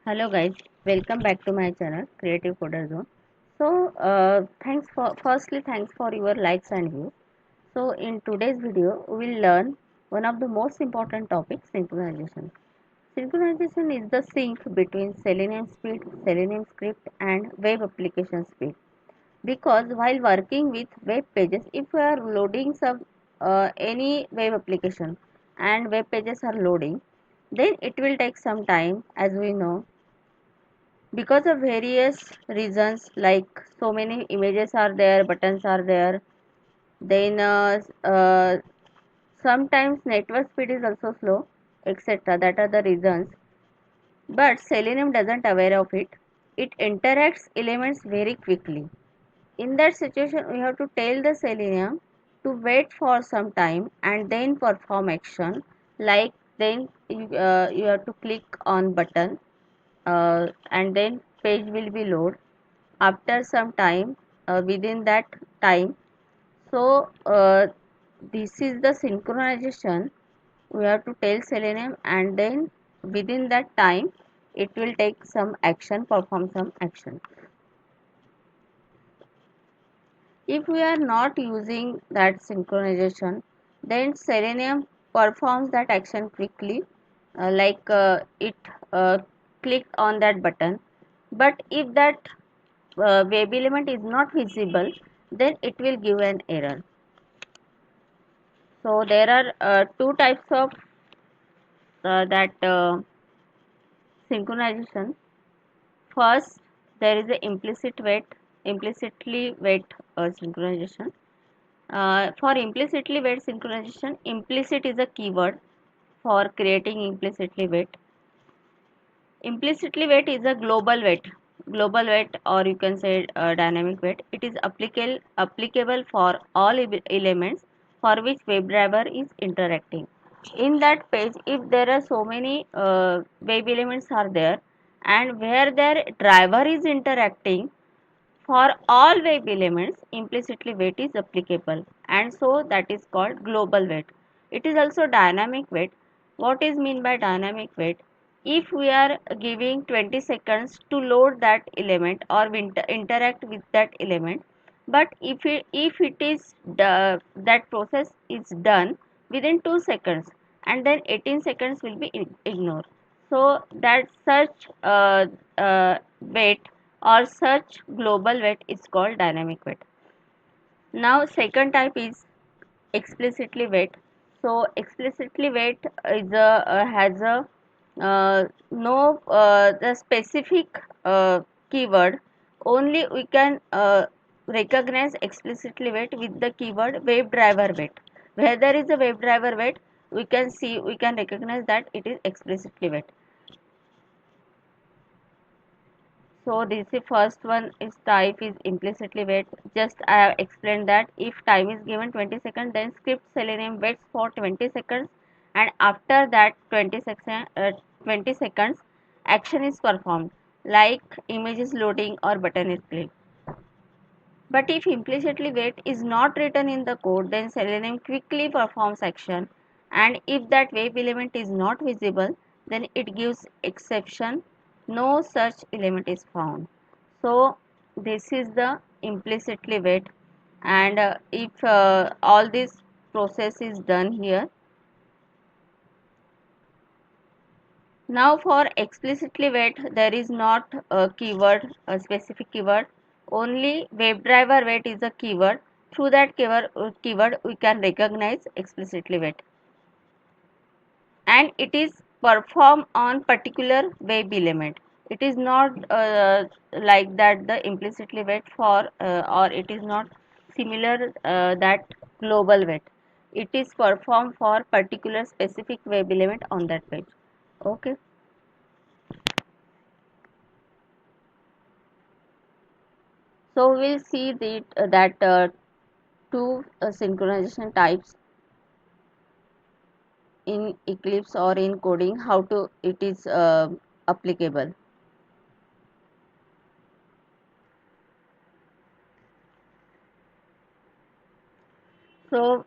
Hello guys, welcome back to my channel Creative Coder Zone. Thanks for your likes and views. So in today's video we will learn one of the most important topics, synchronization. Synchronization is the sync between Selenium speed, Selenium script and web application speed. Because while working with web pages, if we are loading some any web application and web pages are loading, then it will take some time, as we know, because of various reasons, like so many images are there, buttons are there, then sometimes network speed is also slow, etc. That are the reasons, but Selenium doesn't aware of it. It interacts elements very quickly. In that situation we have to tell the Selenium to wait for some time and then perform action, like then you have to click on button, and then page will be load after some time, within that time. So this is the synchronization. We have to tell Selenium, and then within that time it will take some action, perform some action. If we are not using that synchronization, then Selenium performs that action quickly, it clicked on that button. But if that web element is not visible, then it will give an error. So there are two types of that synchronization. First, there is a implicitly wait synchronization. For implicitly wait synchronization, implicit is a keyword for creating implicitly wait. Implicitly wait is a global wait, or you can say dynamic wait. It is applicable for all elements for which WebDriver is interacting. In that page, if there are so many web elements are there, and where their driver is interacting, for all web elements, implicitly wait is applicable, and so that is called global wait. It is also dynamic wait. What is mean by dynamic wait? If we are giving 20 seconds to load that element or interact with that element, but if it is that process is done within 2 seconds, and then 18 seconds will be ignored. So that such wait or such global wait is called dynamic wait. Now second type is explicitly wait. So explicitly wait is a has a no the specific keyword. Only we can recognize explicitly wait with the keyword WebDriver wait. Where there is a WebDriver wait, we can recognize that it is explicitly wait. So this is first one is type is implicitly wait. Just I have explained that if time is given 20 seconds, then script Selenium waits for 20 seconds, and after that 20 seconds action is performed, like image is loading or button is clicked. But if implicitly wait is not written in the code, then Selenium quickly performs action, and if that web element is not visible, then it gives exception, no such element is found. So this is the implicitly wait, and if all this process is done here. Now for explicitly wait, there is not a keyword, a specific keyword. Only WebDriver wait is a keyword. Through that keyword we can recognize explicitly wait, and it is performed on particular web element. It is not like that the implicitly wait for or it is not similar that global wait. It is performed for particular specific web element on that page. Okay. So we'll see that two synchronization types in Eclipse or in coding, how to it is applicable. So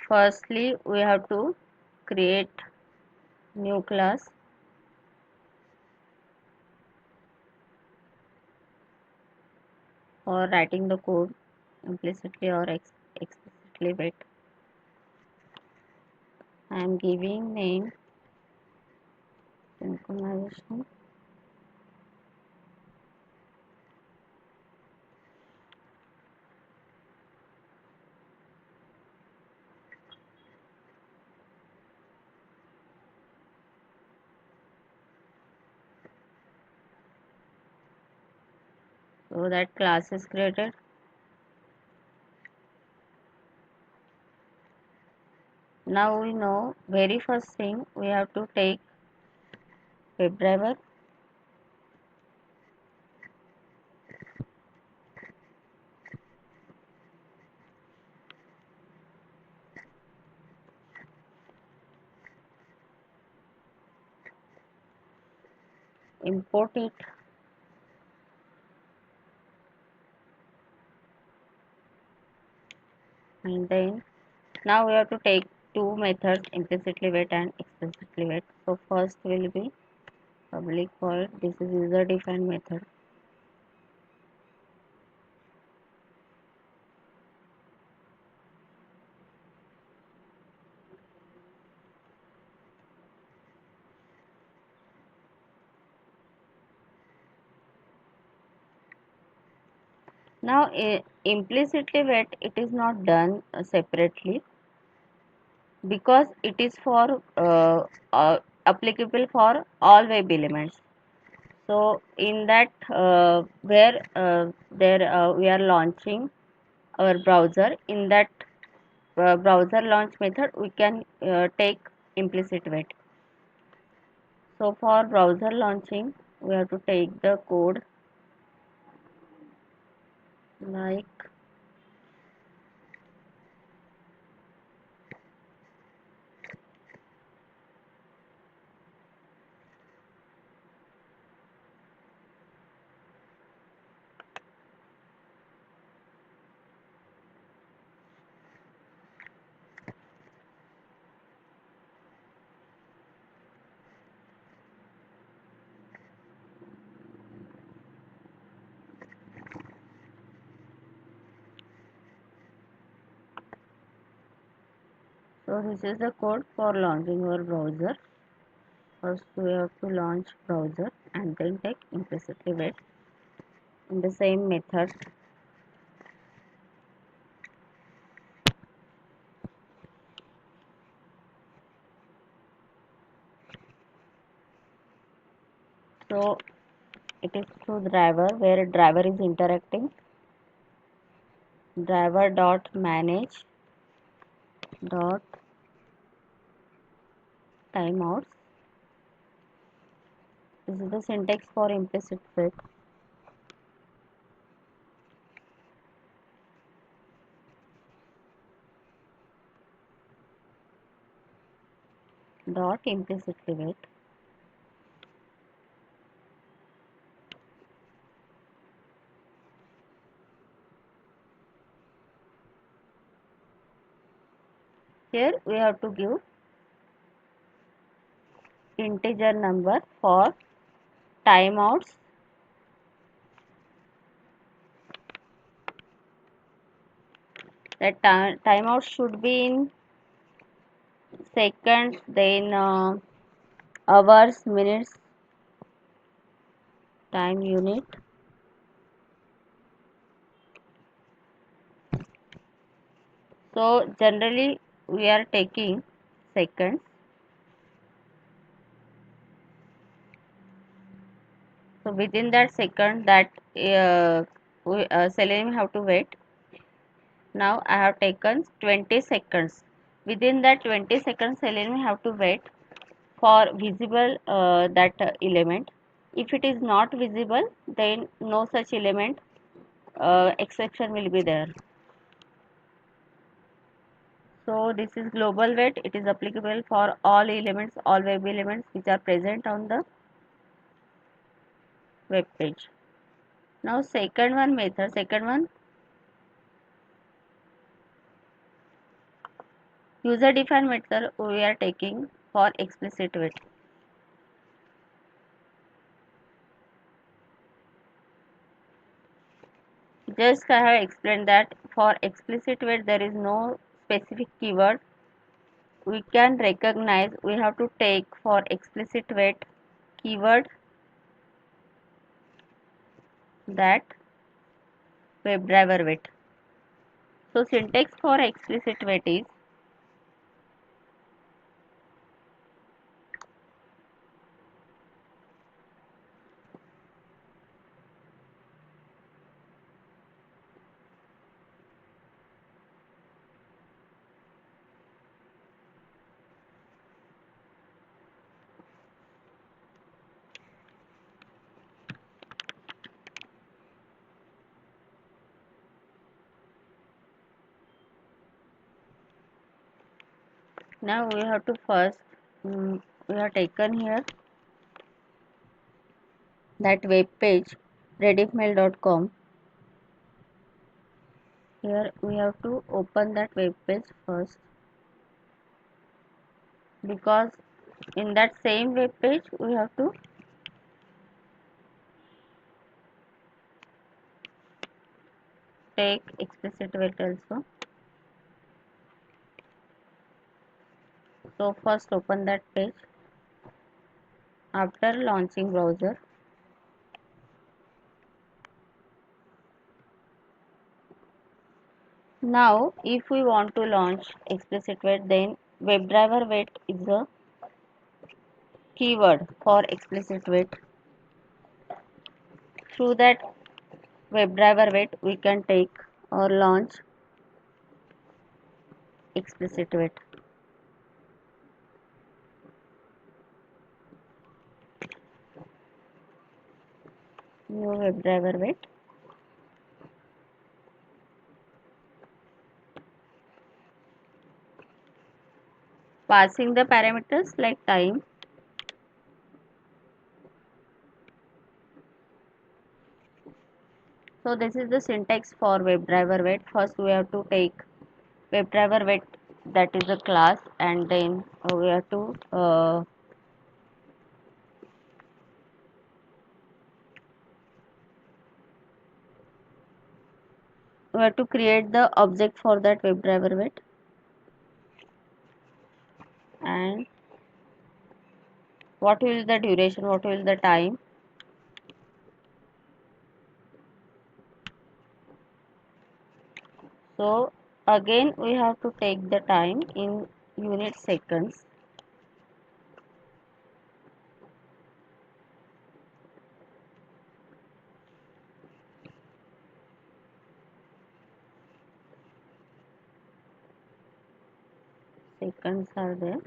firstly we have to create new class. for writing the code implicitly or explicitly wait. I am giving name synchronization. So that class is created. Now we know very first thing we have to take WebDriver, import it, and then now we have to take two methods, implicitly wait and explicitly wait. So first will be public void. This is user defined method. Now implicitly wait, it is not done separately because it is for applicable for all web elements. So in that where there we are launching our browser, in that browser launch method we can take implicit wait. So for browser launching we have to take the code like, so this is the code for launching our browser. First we have to launch browser and then take implicitly wait in the same method. So it is through driver where driver is interacting. Driver dot manage dot timeouts. This is the syntax for implicit wait. Dot implicitly wait. Here we have to give integer number for timeouts. That timeout should be in seconds, then hours, minutes, time unit. So generally we are taking seconds. So within that second that Selenium have to wait. Now I have taken 20 seconds. Within that 20 seconds Selenium have to wait for visible that element. If it is not visible, then no such element exception will be there. So this is global wait. It is applicable for all elements, all web elements which are present on the web page. Now second one user defined method we are taking for explicit wait. Just I have explained that for explicit weight there is no specific keyword. We can recognize we have to take for explicit weight keyword that WebDriver weight. So syntax for explicit weight is now we have to first we have taken here that web page rediffmail.com. Here we have to open that web page first, because in that same web page we have to take explicit weight also. So first open that page after launching browser. Now if we want to launch explicit weight, then WebDriver weight is a keyword for explicit weight. Through that WebDriver weight we can take or launch explicit weight. New WebDriver weight. Passing the parameters like time. So this is the syntax for WebDriver weight. First we have to take WebDriver weight, that is a class, and then we have to create the object for that WebDriver weight, and what will the duration, what will the time. So again we have to take the time in unit seconds. Seconds are there.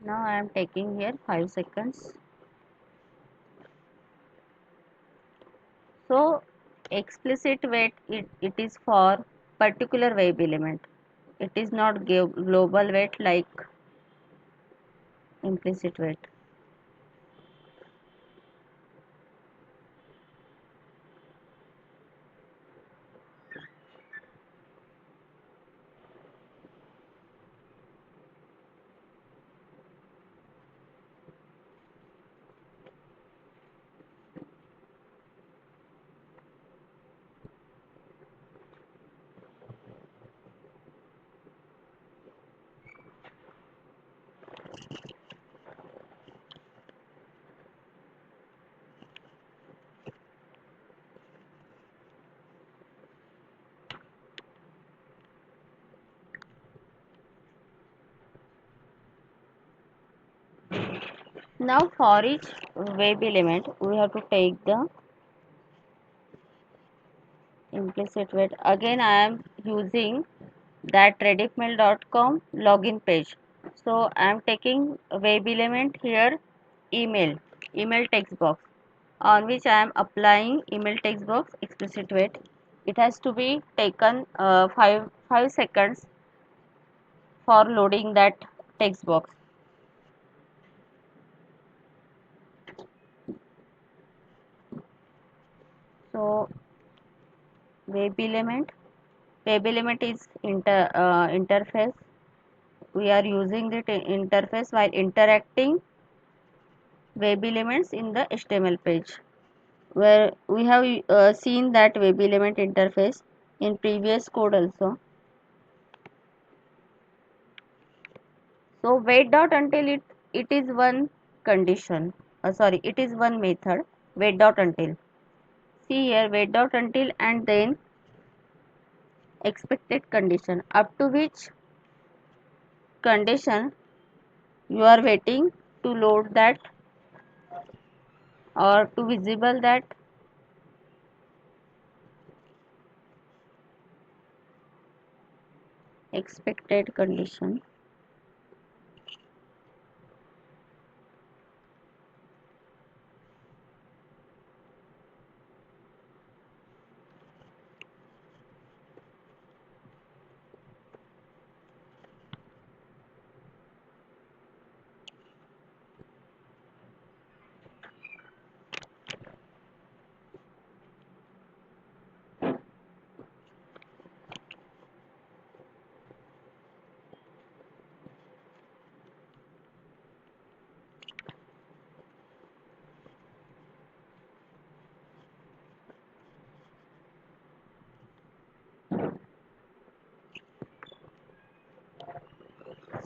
Now I am taking here 5 seconds. So explicit weight, it is for particular web element. It is not global weight like implicit weight. Now for each web element we have to take the implicit weight. Again I am using that rediffmail.com login page. So I am taking web element here, email text box, on which I am applying email text box explicit weight. It has to be taken 5 seconds for loading that text box. So web element Web element is interface. We are using the interface while interacting web elements in the HTML page, where we have seen that web element interface in previous code also. So wait dot until it is one condition. Sorry, it is one method. Wait dot until. See here, wait dot until and then expected condition. Up to which condition you are waiting to load that or to visible that expected condition.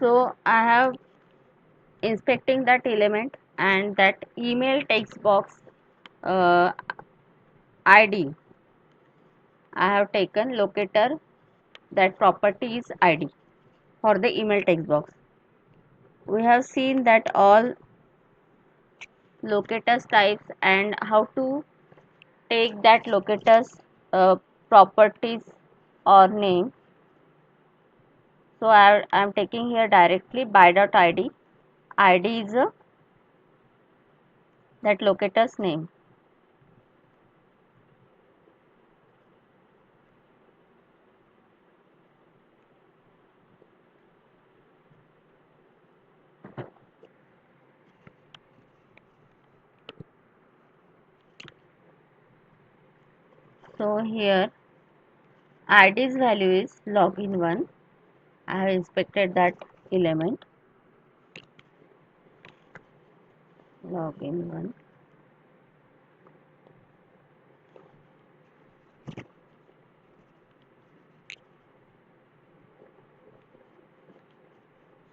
So I have inspecting that element and that email text box uh, ID. I have taken locator that property is ID for the email text box. We have seen that all locators types and how to take that locators properties or name. So I am taking here directly by.id. ID is that locator's name. So here ID's value is login1. I have inspected that element login1.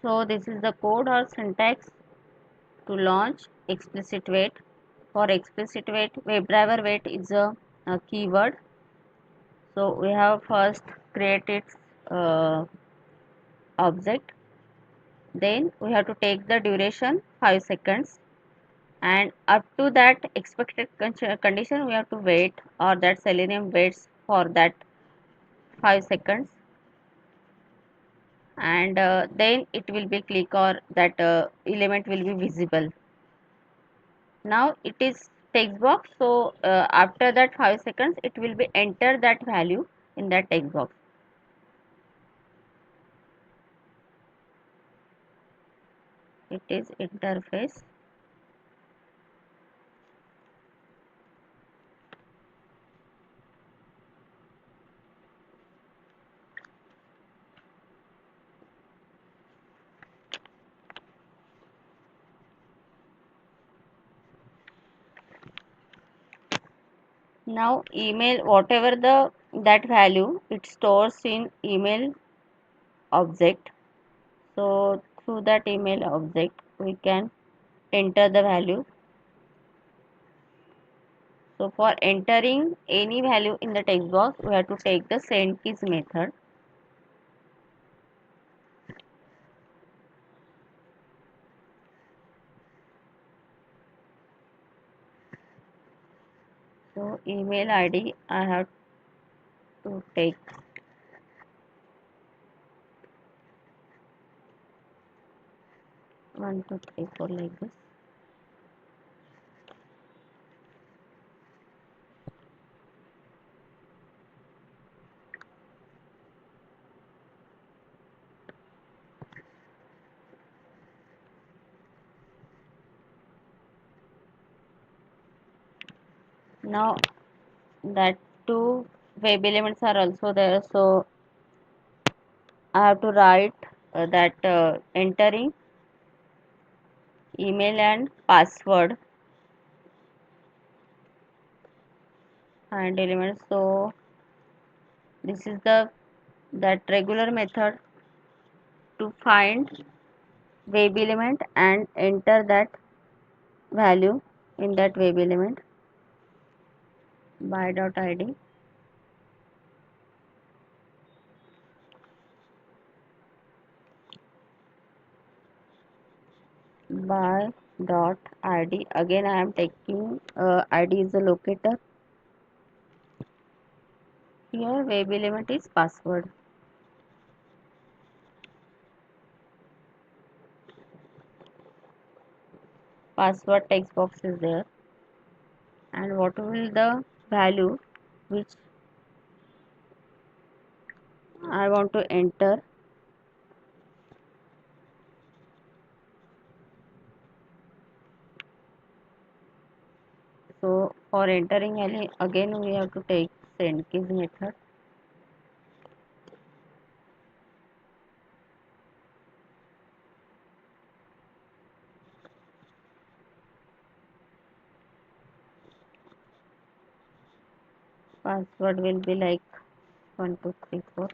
So this is the code or syntax to launch explicit wait. For explicit wait, WebDriver wait is a keyword. So we have first create its object. Then we have to take the duration 5 seconds, and up to that expected condition we have to wait, or that Selenium waits for that 5 seconds, and then it will be click or that element will be visible. Now it is text box, so after that 5 seconds it will be enter that value in that text box. It is interface. Now email, whatever the that value it stores in email object. So through that email object we can enter the value. So for entering any value in the text box we have to take the send keys method. So email ID I have to take 1 2 3 4 like this. Now that two web elements are also there, so I have to write that entering email and password and element. So this is the that regular method to find web element and enter that value in that web element by.id by.id. Again I am taking id is a locator. Here web element is password. Password text box is there, and what will the value which I want to enter. So for entering again we have to take send keys method. Password will be like 1234.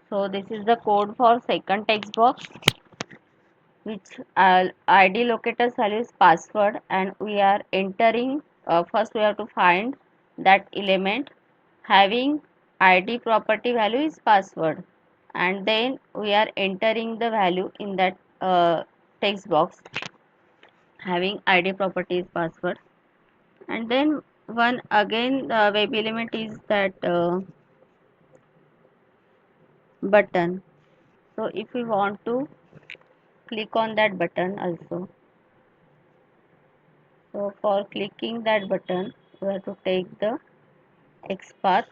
So this is the code for second text box, which id locator value is password, and we are entering. First we have to find that element having id property value is password, and then we are entering the value in that text box having id property is password. And then one again the web element is that button. So if we want to click on that button also, so for clicking that button we have to take the XPath.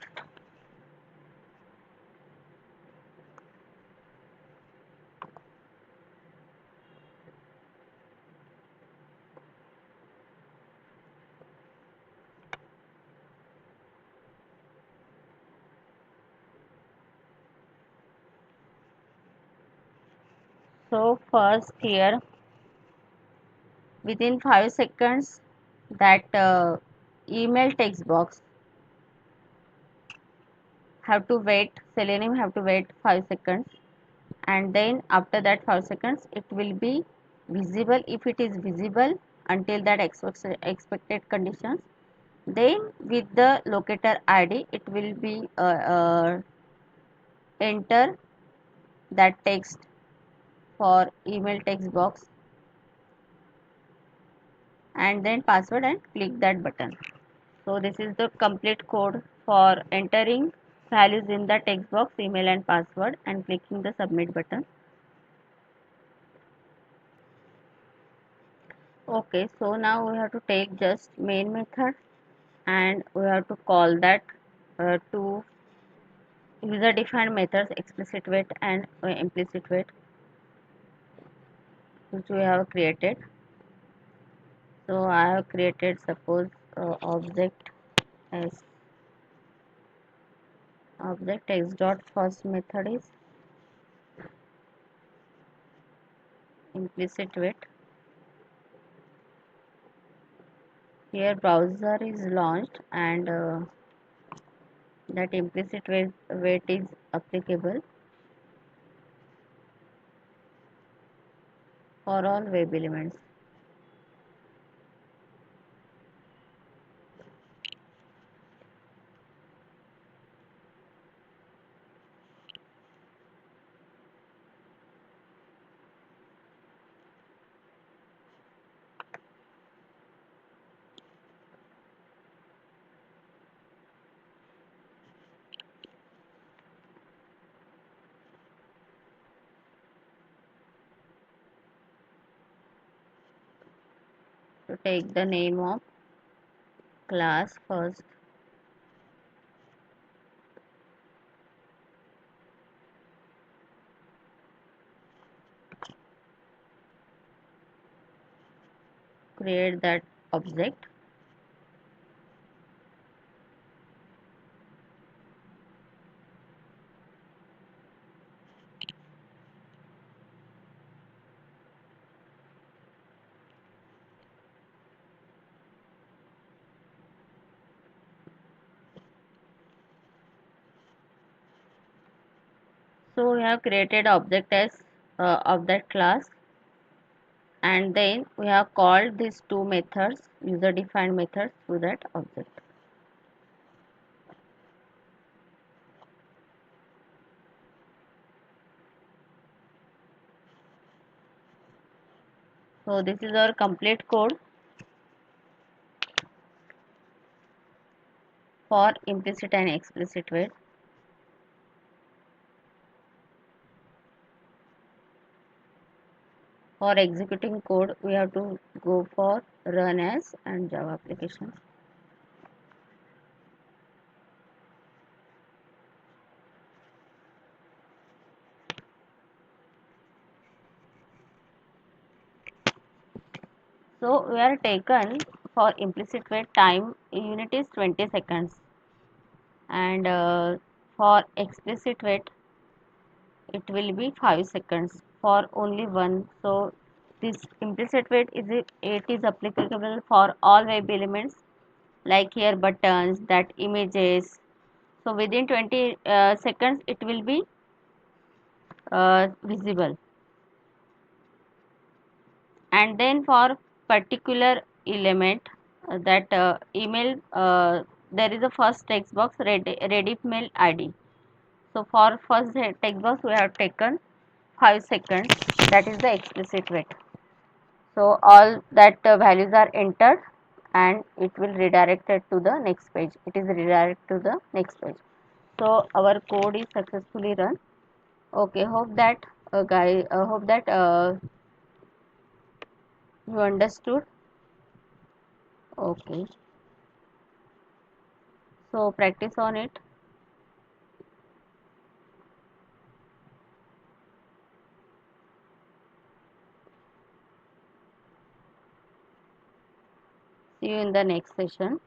So first here within 5 seconds that email text box have to wait, Selenium have to wait 5 seconds, and then after that 5 seconds it will be visible. If it is visible until that expected conditions, then with the locator id it will be enter that text for email text box and then password and click that button. So this is the complete code for entering values in the text box, email and password, and clicking the submit button. Okay, so now we have to take just main method and we have to call that two user defined methods, explicit wait and implicit wait, which we have created. So I have created suppose object as object x dot first method is implicit wait. Here browser is launched and that implicit wait is applicable for all web elements. To take the name of class first, create that object So we have created object as of that class, and then we have called these two methods, user defined methods, to that object. So this is our complete code for implicit and explicit wait. For executing code, we have to go for run as and Java application. So we are taken for implicit wait time unit is 20 seconds, and for explicit wait it will be 5 seconds for only one. So this implicit wait it is applicable for all web elements, like here buttons, that images. So within 20 seconds it will be visible. And then for particular element, that email, there is a first text box ready mail id. So for first text box we have taken 5 seconds, that is the explicit wait. So all that values are entered, and it will redirect it to the next page. It is redirected to the next page. So our code is successfully run. Okay, hope that you understood. Okay, so practice on it. See you in the next session.